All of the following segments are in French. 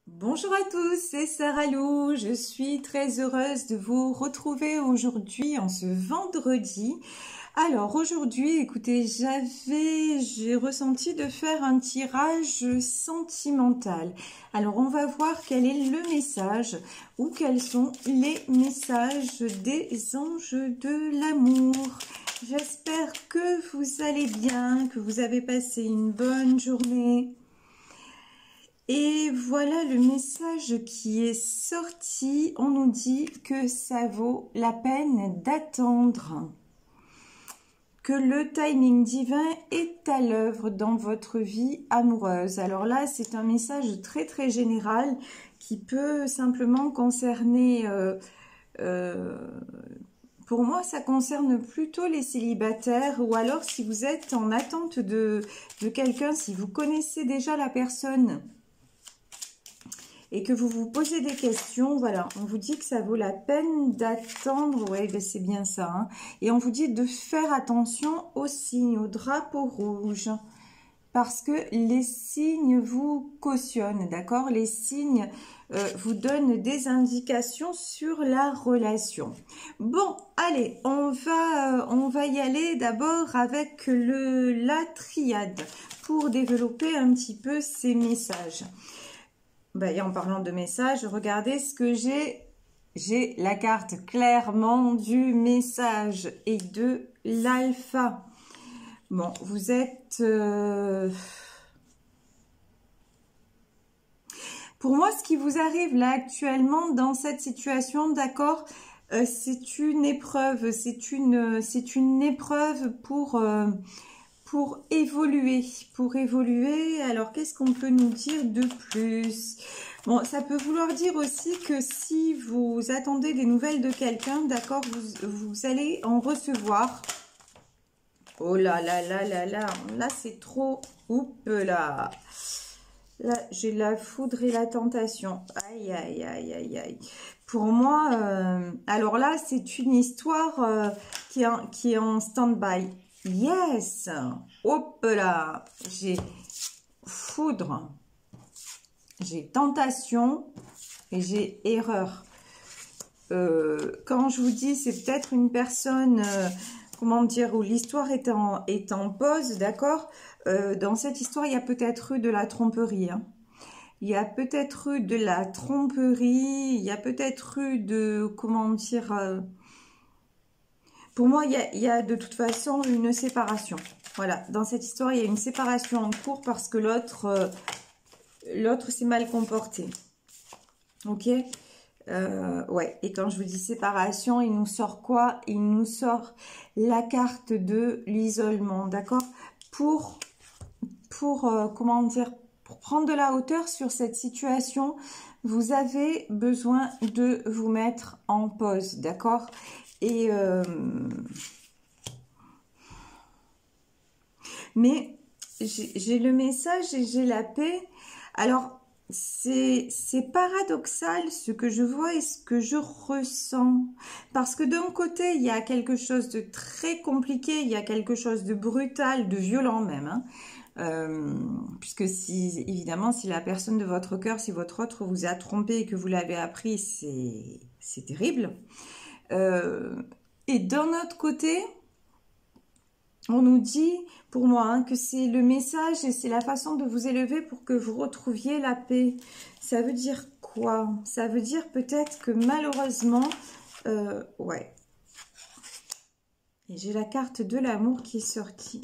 Bonjour à tous, c'est Sarah Lou. Je suis très heureuse de vous retrouver aujourd'hui en ce vendredi. Alors aujourd'hui, écoutez, j'ai ressenti de faire un tirage sentimental. Alors on va voir quel est le message ou quels sont les messages des anges de l'amour. J'espère que vous allez bien, que vous avez passé une bonne journée. Et voilà le message qui est sorti. On nous dit que ça vaut la peine d'attendre, que le timing divin est à l'œuvre dans votre vie amoureuse. Alors là, c'est un message très très général qui peut simplement concerner... pour moi, ça concerne plutôt les célibataires ou alors si vous êtes en attente de quelqu'un, si vous connaissez déjà la personne et que vous vous posez des questions, voilà, on vous dit que ça vaut la peine d'attendre, ouais, ben c'est bien ça, hein. Et on vous dit de faire attention aux signes, aux drapeaux rouges, parce que les signes vous cautionnent, d'accord? Les signes vous donnent des indications sur la relation. Bon, allez, on va y aller d'abord avec la triade pour développer un petit peu ces messages. Ben, et en parlant de messages, regardez ce que j'ai. J'ai la carte clairement du message et de l'alpha. Bon, vous êtes... Pour moi, ce qui vous arrive là actuellement dans cette situation, d'accord, c'est une épreuve. C'est une épreuve pour évoluer. Pour évoluer, alors qu'est-ce qu'on peut nous dire de plus? Bon, ça peut vouloir dire aussi que si vous attendez des nouvelles de quelqu'un, d'accord, vous allez en recevoir. Oh là là là là là, là c'est trop, oups là. Là, j'ai la foudre et la tentation. Aïe, aïe, aïe, aïe, aïe. Pour moi, alors là, c'est une histoire qui est en stand-by. Yes! Hop là! J'ai foudre, j'ai tentation et j'ai erreur. Quand je vous dis, c'est peut-être une personne, comment dire, où l'histoire est en pause, d'accord? Dans cette histoire, il y a peut-être eu de la tromperie, hein. Il y a peut-être eu de la tromperie, il y a peut-être eu de, comment dire... pour moi, il y a de toute façon une séparation. Voilà, dans cette histoire, il y a une séparation en cours parce que l'autre s'est mal comporté. Ok? Ouais, et quand je vous dis séparation, il nous sort quoi? Il nous sort la carte de l'isolement, d'accord? Pour comment dire, pour prendre de la hauteur sur cette situation, vous avez besoin de vous mettre en pause, d'accord? Et mais j'ai le message et j'ai la paix. Alors, c'est paradoxal ce que je vois et ce que je ressens. Parce que d'un côté, il y a quelque chose de très compliqué, il y a quelque chose de brutal, de violent même, hein. Puisque si, évidemment, si la personne de votre cœur, si votre autre vous a trompé et que vous l'avez appris, c'est terrible. Et d'un autre côté, on nous dit, pour moi, hein, que c'est le message et c'est la façon de vous élever pour que vous retrouviez la paix. Ça veut dire quoi? Ça veut dire peut-être que malheureusement, ouais. Et j'ai la carte de l'amour qui est sortie.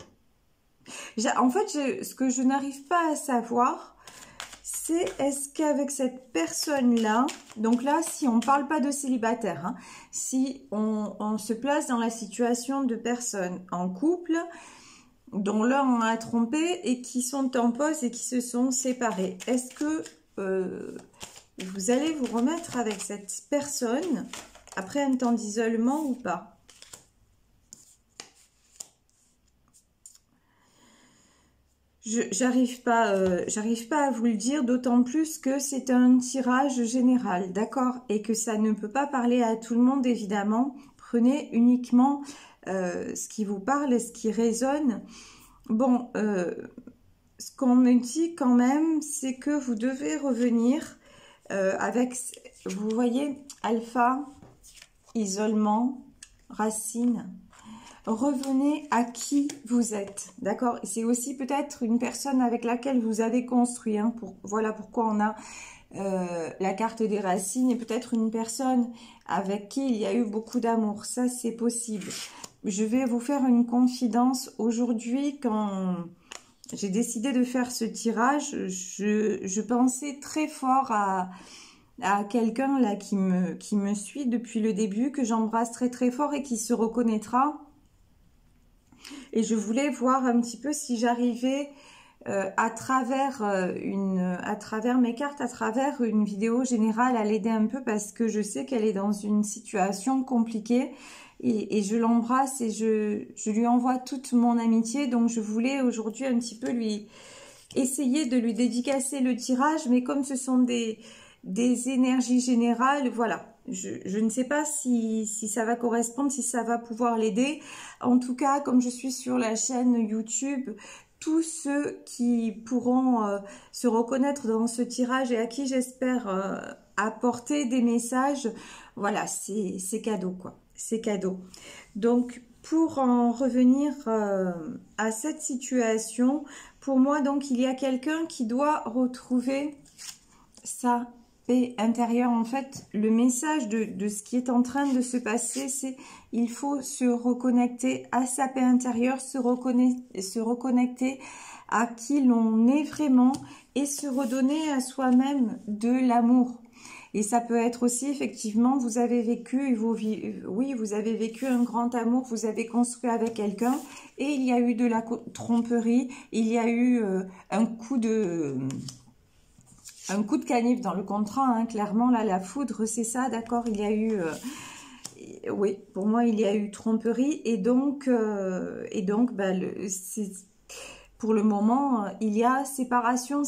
En fait, ce que je n'arrive pas à savoir, c'est est-ce qu'avec cette personne-là, donc là, si on ne parle pas de célibataire, hein, si on se place dans la situation de personnes en couple, dont l'un a trompé et qui sont en pause et qui se sont séparés, est-ce que vous allez vous remettre avec cette personne après un temps d'isolement ou pas? J'arrive pas à vous le dire, d'autant plus que c'est un tirage général, d'accord? Et que ça ne peut pas parler à tout le monde, évidemment. Prenez uniquement ce qui vous parle et ce qui résonne. Bon, ce qu'on me dit quand même, c'est que vous devez revenir avec, vous voyez, alpha, isolement, racine. Revenez à qui vous êtes, d'accord? C'est aussi peut-être une personne avec laquelle vous avez construit, hein, voilà pourquoi on a la carte des racines, et peut-être une personne avec qui il y a eu beaucoup d'amour, ça c'est possible. Je vais vous faire une confidence aujourd'hui. Quand j'ai décidé de faire ce tirage, je pensais très fort à quelqu'un là qui me suit depuis le début, que j'embrasse très très fort et qui se reconnaîtra. Et je voulais voir un petit peu si j'arrivais à travers mes cartes, à travers une vidéo générale, à l'aider un peu, parce que je sais qu'elle est dans une situation compliquée et je l'embrasse et je lui envoie toute mon amitié. Donc je voulais aujourd'hui un petit peu essayer de lui dédicacer le tirage, mais comme ce sont des énergies générales, voilà. Je ne sais pas si ça va correspondre, si ça va pouvoir l'aider. En tout cas, comme je suis sur la chaîne YouTube, tous ceux qui pourront se reconnaître dans ce tirage et à qui j'espère apporter des messages, voilà, c'est cadeau, quoi. C'est cadeau. Donc, pour en revenir à cette situation, pour moi, donc, il y a quelqu'un qui doit retrouver sa paix intérieure. En fait, le message de ce qui est en train de se passer, c'est il faut se reconnecter à sa paix intérieure, se reconnecter à qui l'on est vraiment et se redonner à soi-même de l'amour. Et ça peut être aussi, effectivement, vous avez vécu, oui, vous avez vécu un grand amour, vous avez construit avec quelqu'un et il y a eu de la tromperie, il y a eu un coup de canif dans le contrat, hein, clairement, là, la foudre, c'est ça, d'accord, il y a eu... oui, pour moi, il y a eu tromperie, et donc bah, pour le moment, il y a séparation,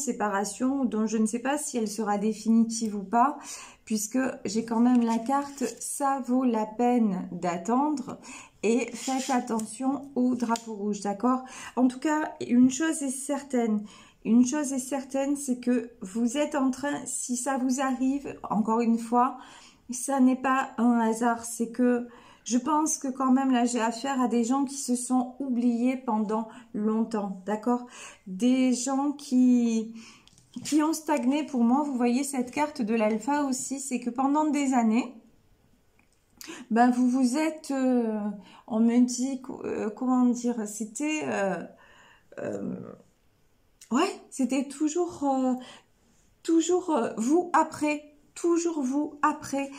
dont je ne sais pas si elle sera définitive ou pas, puisque j'ai quand même la carte, ça vaut la peine d'attendre, et faites attention au drapeau rouge, d'accord? En tout cas, une chose est certaine, c'est que vous êtes en train, si ça vous arrive, encore une fois, ça n'est pas un hasard, c'est que je pense que quand même là j'ai affaire à des gens qui se sont oubliés pendant longtemps, d'accord? Des gens qui ont stagné. Pour moi, vous voyez cette carte de l'alpha aussi, c'est que pendant des années, ben vous vous êtes, on me dit, comment dire, c'était... ouais, c'était toujours vous après, toujours vous après,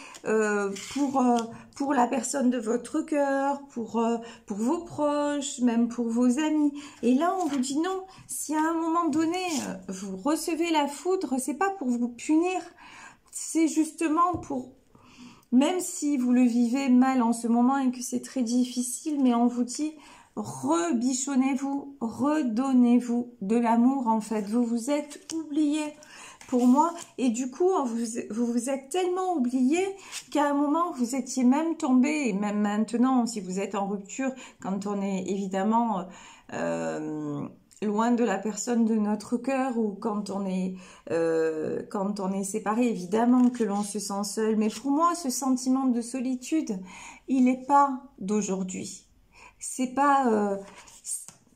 pour la personne de votre cœur, pour vos proches, même pour vos amis. Et là, on vous dit non. Si à un moment donné, vous recevez la foudre, c'est pas pour vous punir, c'est justement pour... Même si vous le vivez mal en ce moment et que c'est très difficile, mais on vous dit... Rebichonnez-vous, redonnez-vous de l'amour, en fait. Vous vous êtes oublié pour moi, et du coup, vous vous êtes tellement oublié qu'à un moment, vous étiez même tombé, et même maintenant, si vous êtes en rupture, quand on est évidemment loin de la personne de notre cœur, ou quand on est séparé, évidemment que l'on se sent seul. Mais pour moi, ce sentiment de solitude, il n'est pas d'aujourd'hui. C'est pas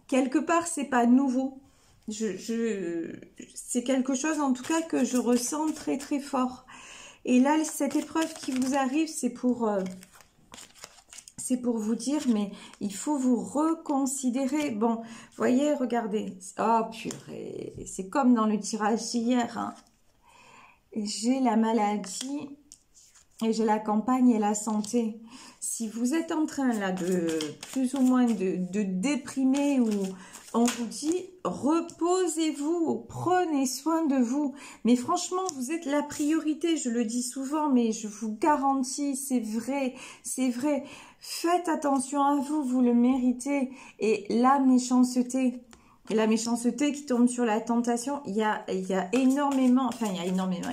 quelque part, c'est pas nouveau. C'est quelque chose en tout cas que je ressens très très fort. Et là, cette épreuve qui vous arrive, c'est pour vous dire, mais il faut vous reconsidérer. Bon, voyez, regardez. Oh purée, c'est comme dans le tirage d'hier, hein. J'ai la maladie et j'ai la campagne et la santé. Si vous êtes en train là de plus ou moins de déprimer, ou on vous dit reposez-vous, prenez soin de vous. Mais franchement, vous êtes la priorité, je le dis souvent, mais je vous garantis, c'est vrai, c'est vrai. Faites attention à vous, vous le méritez. Et la méchanceté qui tombe sur la tentation, il y a énormément,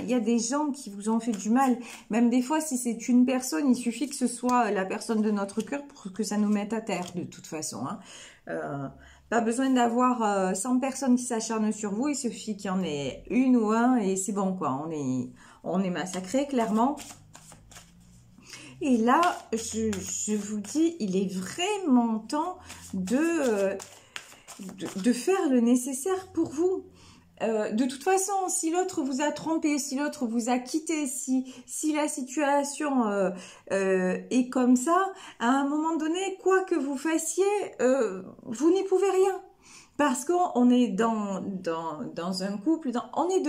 il y a des gens qui vous ont fait du mal. Même des fois, si c'est une personne, il suffit que ce soit la personne de notre cœur pour que ça nous mette à terre, de toute façon, hein. Pas besoin d'avoir 100 personnes qui s'acharnent sur vous. Il suffit qu'il y en ait une ou un et c'est bon, quoi. On est massacré, clairement. Et là, je vous dis, il est vraiment temps de faire le nécessaire pour vous. De toute façon, si l'autre vous a trompé, si l'autre vous a quitté, si la situation est comme ça, à un moment donné, quoi que vous fassiez, vous n'y pouvez rien. Parce qu'on est dans un couple, on est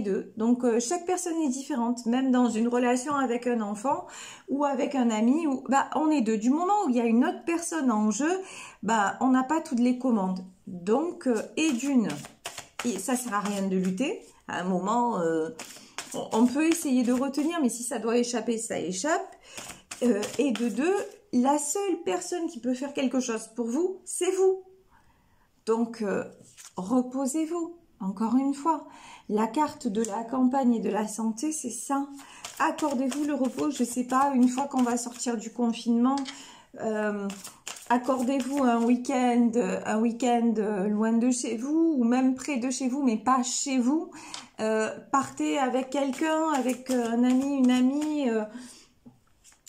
deux. Donc, chaque personne est différente. Même dans une relation avec un enfant ou avec un ami, on est deux. Du moment où il y a une autre personne en jeu, on n'a pas toutes les commandes. Donc, et ça sert à rien de lutter. À un moment, on peut essayer de retenir, mais si ça doit échapper, ça échappe. Et de deux, la seule personne qui peut faire quelque chose pour vous, c'est vous. Donc, reposez-vous. Encore une fois, la carte de la campagne et de la santé, c'est ça. Accordez-vous le repos. Je ne sais pas, une fois qu'on va sortir du confinement, accordez-vous un week-end loin de chez vous ou même près de chez vous, mais pas chez vous. Partez avec quelqu'un, avec un ami, une amie.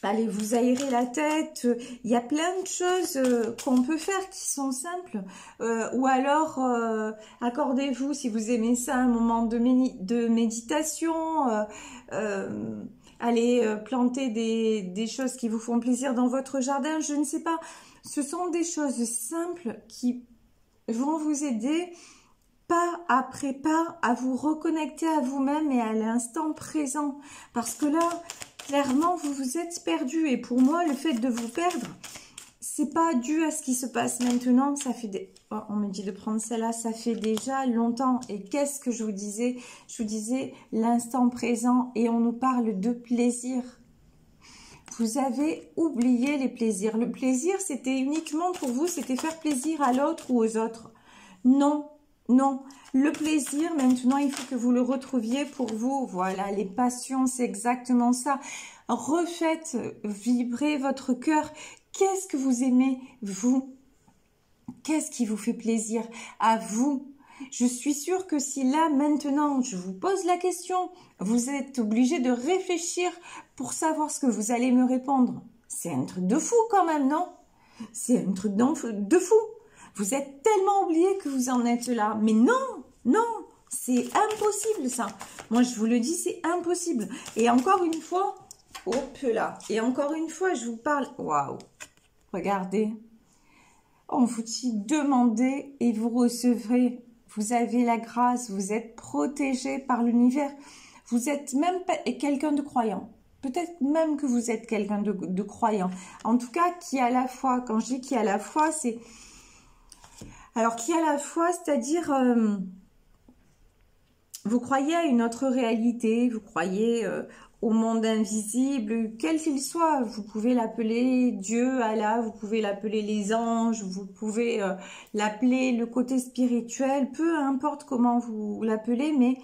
Allez vous aérer la tête. Il y a plein de choses qu'on peut faire qui sont simples. Ou alors, accordez-vous, si vous aimez ça, un moment de méditation. Allez planter des choses qui vous font plaisir dans votre jardin. Je ne sais pas. Ce sont des choses simples qui vont vous aider pas après pas à vous reconnecter à vous-même et à l'instant présent. Parce que là, clairement, vous vous êtes perdu. Et pour moi, le fait de vous perdre, c'est pas dû à ce qui se passe maintenant. Ça fait on me dit de prendre celle-là, ça fait déjà longtemps. Et qu'est-ce que je vous disais? Je vous disais l'instant présent et on nous parle de plaisir. Vous avez oublié les plaisirs. Le plaisir, c'était uniquement pour vous, c'était faire plaisir à l'autre ou aux autres. Non, non. Le plaisir, maintenant, il faut que vous le retrouviez pour vous. Voilà, les passions, c'est exactement ça. Refaites vibrer votre cœur. Qu'est-ce que vous aimez, vous? Qu'est-ce qui vous fait plaisir à vous? Je suis sûre que si là, maintenant, je vous pose la question, vous êtes obligé de réfléchir pour savoir ce que vous allez me répondre. C'est un truc de fou quand même, non? C'est un truc de fou. Vous êtes tellement oublié que vous en êtes là. Mais non, non, c'est impossible ça. Moi, je vous le dis, c'est impossible. Et encore une fois, hop là. Et encore une fois, je vous parle. Waouh, regardez. On vous dit demandez et vous recevrez. Vous avez la grâce, vous êtes protégé par l'univers. Vous êtes même quelqu'un de croyant. Peut-être même que vous êtes quelqu'un de croyant. En tout cas, qui a la foi. Quand je dis qui a la foi, c'est... Alors, qui a la foi, c'est-à-dire... vous croyez à une autre réalité, vous croyez au monde invisible, quel qu'il soit. Vous pouvez l'appeler Dieu, Allah, vous pouvez l'appeler les anges, vous pouvez l'appeler le côté spirituel, peu importe comment vous l'appelez, mais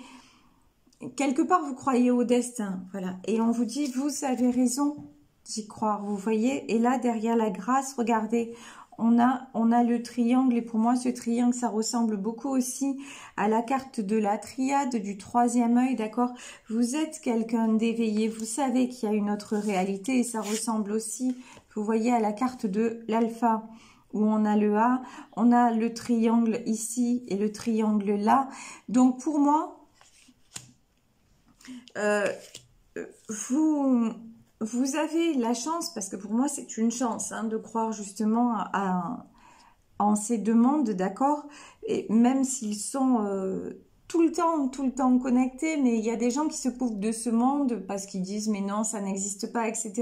quelque part vous croyez au destin. Voilà. Et on vous dit, vous avez raison d'y croire, vous voyez. Et là, derrière la grâce, regardez, on a le triangle, et pour moi ce triangle ça ressemble beaucoup aussi à la carte de la triade du troisième œil, d'accord? Vous êtes quelqu'un d'éveillé, vous savez qu'il y a une autre réalité, et ça ressemble aussi, vous voyez, à la carte de l'alpha où on a le A, on a le triangle ici et le triangle là. Donc pour moi, vous avez la chance, parce que pour moi c'est une chance hein, de croire justement en ces deux mondes, d'accord? Et même s'ils sont tout le temps connectés, mais il y a des gens qui se coupent de ce monde parce qu'ils disent mais non, ça n'existe pas, etc.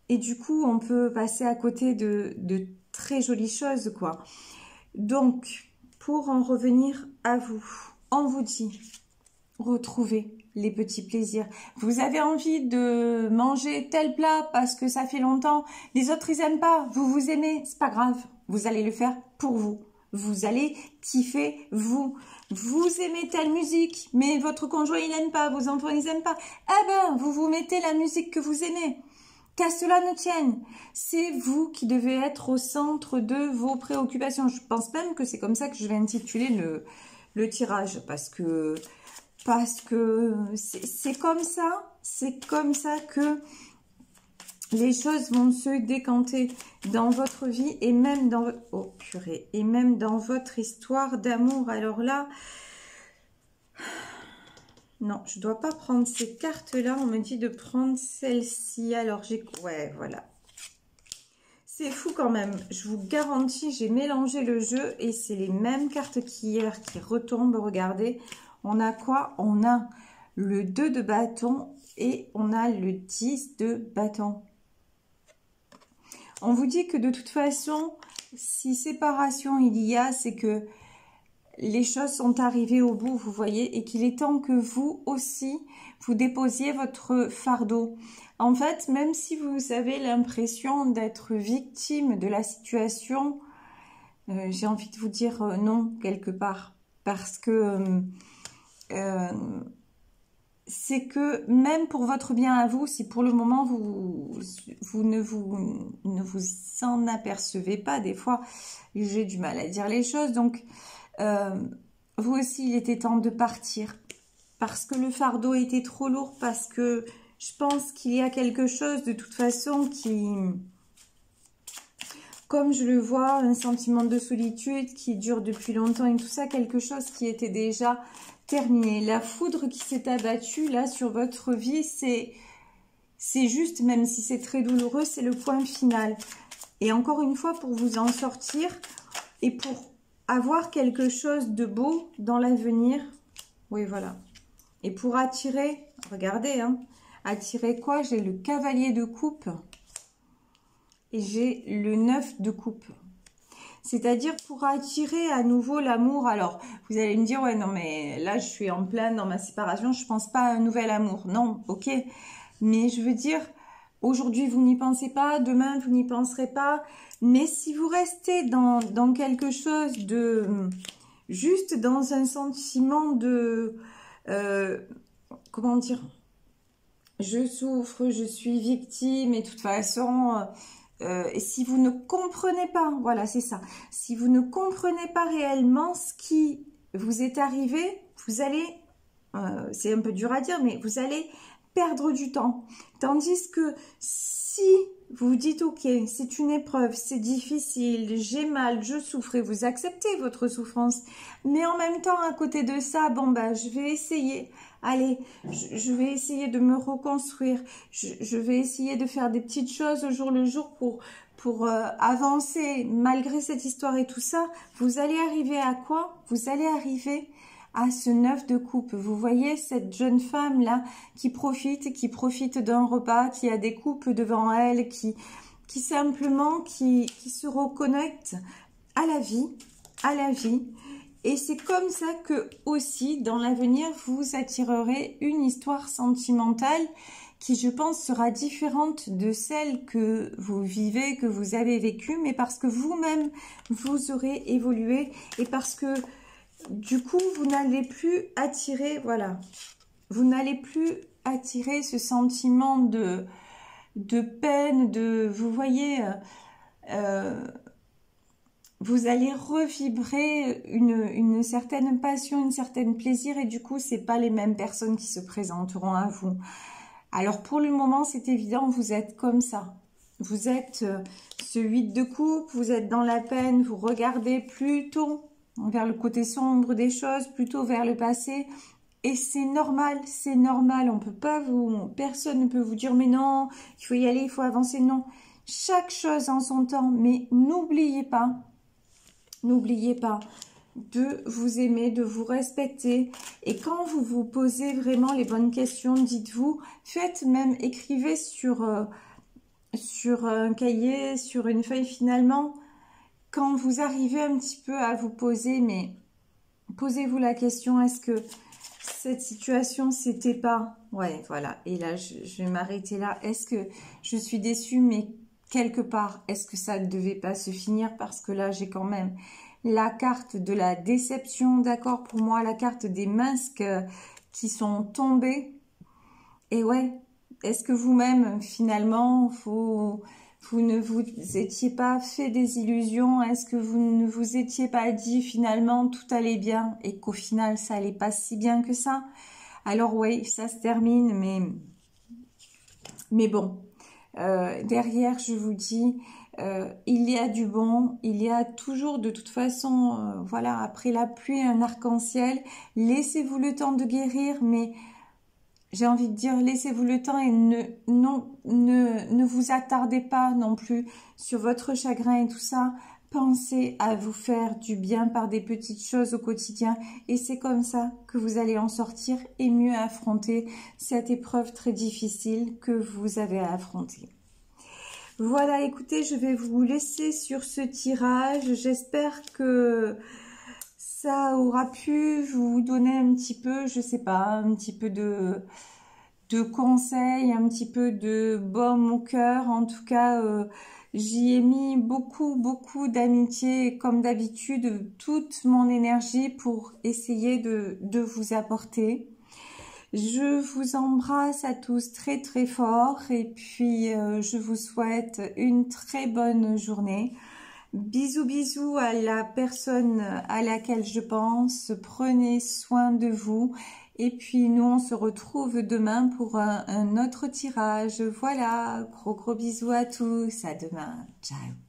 Et du coup, on peut passer à côté de très jolies choses, quoi. Donc, pour en revenir à vous, on vous dit, retrouvez les petits plaisirs. Vous avez envie de manger tel plat parce que ça fait longtemps, les autres ils aiment pas, vous aimez, c'est pas grave, vous allez le faire pour vous. Vous allez kiffer vous. Vous aimez telle musique, mais votre conjoint il aime pas, vos enfants ils aiment pas. Eh ben, vous vous mettez la musique que vous aimez. Qu'à cela ne tienne, c'est vous qui devez être au centre de vos préoccupations. Je pense même que c'est comme ça que je vais intituler le tirage, parce que c'est comme ça que les choses vont se décanter dans votre vie et même dans votre, oh purée, et même dans votre histoire d'amour. Alors là, non, je dois pas prendre ces cartes-là. On me dit de prendre celle-ci. Alors, ouais, voilà. C'est fou quand même. Je vous garantis, j'ai mélangé le jeu et c'est les mêmes cartes qu'hier qui retombent. Regardez, on a quoi? On a le 2 de bâton et on a le 10 de bâton. On vous dit que de toute façon, si séparation il y a, c'est que les choses sont arrivées au bout, vous voyez, et qu'il est temps que vous aussi, vous déposiez votre fardeau. En fait, même si vous avez l'impression d'être victime de la situation, j'ai envie de vous dire non, quelque part. Parce que c'est que même pour votre bien à vous, si pour le moment vous ne vous en apercevez pas, des fois j'ai du mal à dire les choses, donc vous aussi il était temps de partir parce que le fardeau était trop lourd, parce que je pense qu'il y a quelque chose de toute façon qui, comme je le vois, un sentiment de solitude qui dure depuis longtemps et tout ça, quelque chose qui était déjà terminé. La foudre qui s'est abattue là sur votre vie, c'est juste, même si c'est très douloureux, c'est le point final. Et encore une fois, pour vous en sortir et pour avoir quelque chose de beau dans l'avenir, oui voilà. Et pour attirer, regardez, hein, attirer quoi? J'ai le cavalier de coupe et j'ai le 9 de coupe. C'est-à-dire pour attirer à nouveau l'amour. Alors, vous allez me dire, ouais, non, mais là, je suis en pleine dans ma séparation, je pense pas à un nouvel amour. Non, ok. Mais je veux dire, aujourd'hui, vous n'y pensez pas, demain, vous n'y penserez pas. Mais si vous restez dans quelque chose de... juste dans un sentiment de... comment dire? Je souffre, je suis victime et de toute façon... et si vous ne comprenez pas, voilà, c'est ça. Si vous ne comprenez pas réellement ce qui vous est arrivé, vous allez, c'est un peu dur à dire, mais vous allez perdre du temps. Tandis que si vous vous dites, ok, c'est une épreuve, c'est difficile, j'ai mal, je souffre, et vous acceptez votre souffrance, mais en même temps, à côté de ça, bon, bah, je vais essayer. Allez, je vais essayer de me reconstruire. Je vais essayer de faire des petites choses au jour le jour pour avancer. Malgré cette histoire et tout ça, vous allez arriver à quoi? Vous allez arriver à ce 9 de coupe. Vous voyez cette jeune femme-là qui profite d'un repas, qui a des coupes devant elle, qui simplement, qui se reconnecte à la vie, à la vie. Et c'est comme ça que aussi, dans l'avenir, vous attirerez une histoire sentimentale qui, je pense, sera différente de celle que vous vivez, que vous avez vécue, mais parce que vous-même, vous aurez évolué et parce que, du coup, vous n'allez plus attirer, voilà, vous n'allez plus attirer ce sentiment de peine, vous voyez... vous allez revibrer une certaine passion, une certaine plaisir et du coup, c'est pas les mêmes personnes qui se présenteront à vous. Alors, pour le moment, c'est évident, vous êtes comme ça. Vous êtes ce 8 de coupe, vous êtes dans la peine, vous regardez plutôt vers le côté sombre des choses, plutôt vers le passé. Et c'est normal, on peut pas personne ne peut vous dire, mais non, il faut y aller, il faut avancer, non. Chaque chose en son temps, mais n'oubliez pas de vous aimer, de vous respecter. Et quand vous vous posez vraiment les bonnes questions, dites-vous, écrivez sur un cahier, sur une feuille finalement, quand vous arrivez un petit peu à vous poser, mais posez-vous la question, est-ce que cette situation, c'était pas... Ouais, voilà, et là, je vais m'arrêter là. Est-ce que je suis déçue, mais... quelque part, est-ce que ça ne devait pas se finir? Parce que là, j'ai quand même la carte de la déception, d'accord? Pour moi, la carte des masques qui sont tombés. Et ouais, Est-ce que vous-même, finalement, vous ne vous étiez pas fait des illusions? Est-ce que vous ne vous étiez pas dit, finalement, tout allait bien et qu'au final, ça allait pas si bien que ça? Alors oui, ça se termine, mais bon, derrière, je vous dis, il y a du bon, il y a toujours de toute façon, voilà, après la pluie, un arc-en-ciel. Laissez-vous le temps de guérir, mais j'ai envie de dire, laissez-vous le temps et ne vous attardez pas non plus sur votre chagrin et tout ça. Pensez à vous faire du bien par des petites choses au quotidien et c'est comme ça que vous allez en sortir et mieux affronter cette épreuve très difficile que vous avez à affronter. Voilà, écoutez, je vais vous laisser sur ce tirage. J'espère que ça aura pu vous donner un petit peu, je sais pas, un petit peu de conseils, un petit peu de baume au cœur. En tout cas, j'y ai mis beaucoup d'amitié, comme d'habitude, toute mon énergie pour essayer de vous apporter. Je vous embrasse à tous très fort et puis je vous souhaite une très bonne journée. Bisous à la personne à laquelle je pense. Prenez soin de vous. Et puis nous, on se retrouve demain pour un autre tirage. Voilà, gros bisous à tous. À demain. Ciao.